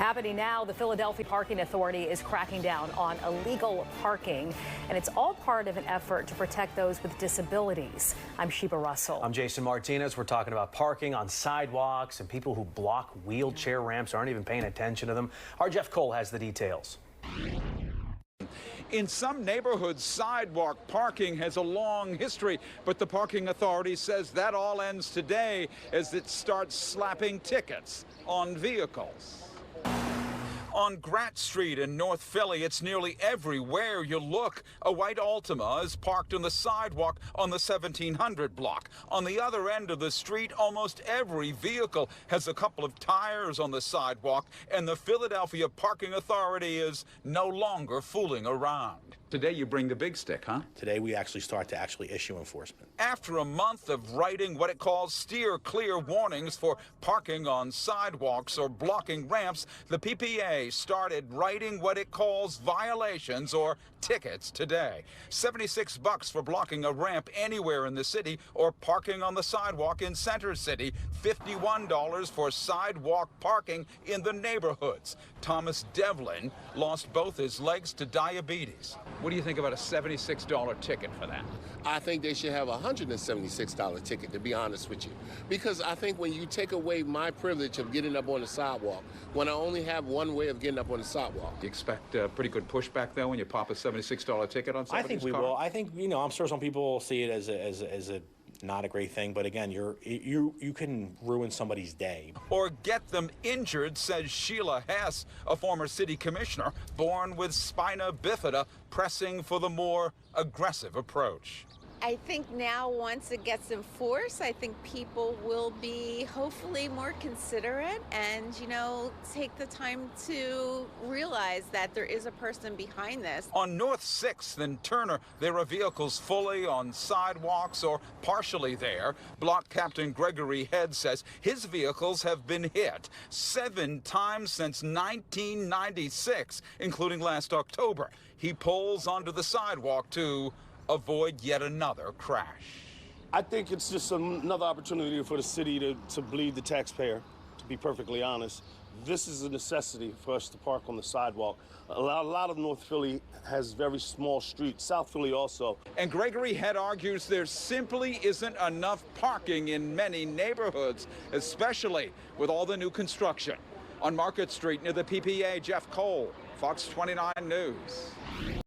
Happening now, the Philadelphia Parking Authority is cracking down on illegal parking, and it's all part of an effort to protect those with disabilities. I'm Sheba Russell. I'm Jason Martinez. We're talking about parking on sidewalks and people who block wheelchair ramps aren't even paying attention to them. Our Jeff Cole has the details. In some neighborhoods, sidewalk parking has a long history, but the parking authority says that all ends today as it starts slapping tickets on vehicles. On Grat Street in North Philly, it's nearly everywhere you look. A white Altima is parked on the sidewalk on the 1700 block. On the other end of the street, almost every vehicle has a couple of tires on the sidewalk, and the Philadelphia Parking Authority is no longer fooling around. Today you bring the big stick, huh? Today we actually start to issue enforcement. After a month of writing what it calls steer clear warnings for parking on sidewalks or blocking ramps, the PPA started writing what it calls violations or tickets today. $76 for blocking a ramp anywhere in the city or parking on the sidewalk in Center City. $51 for sidewalk parking in the neighborhoods. Thomas Devlin lost both his legs to diabetes. What do you think about a $76 ticket for that? I think they should have a $176 ticket, to be honest with you. Because I think when you take away my privilege of getting up on the sidewalk, when I only have one way of getting up on the sidewalk. Do you expect pretty good pushback, though, when you pop a $76 ticket on somebody's car? I think we will. I think, I'm sure some people see it as a not a great thing, but again, you can ruin somebody's day. Or get them injured, says Sheila Hess, a former city commissioner, born with spina bifida, pressing for the more aggressive approach. I think now once it gets enforced, I think people will be hopefully more considerate and, take the time to realize that there is a person behind this. On North 6th and Turner, there are vehicles fully on sidewalks or partially there. Block Captain Gregory Head says his vehicles have been hit 7 times since 1996, including last October. He pulls onto the sidewalk to avoid yet another crash. I think it's just another opportunity for the city to bleed the taxpayer, to be perfectly honest. This is a necessity for us to park on the sidewalk. A lot of North Philly has very small streets, South Philly also. And Gregory Head argues there simply isn't enough parking in many neighborhoods, especially with all the new construction. On Market Street near the PPA, Jeff Cole, Fox 29 News.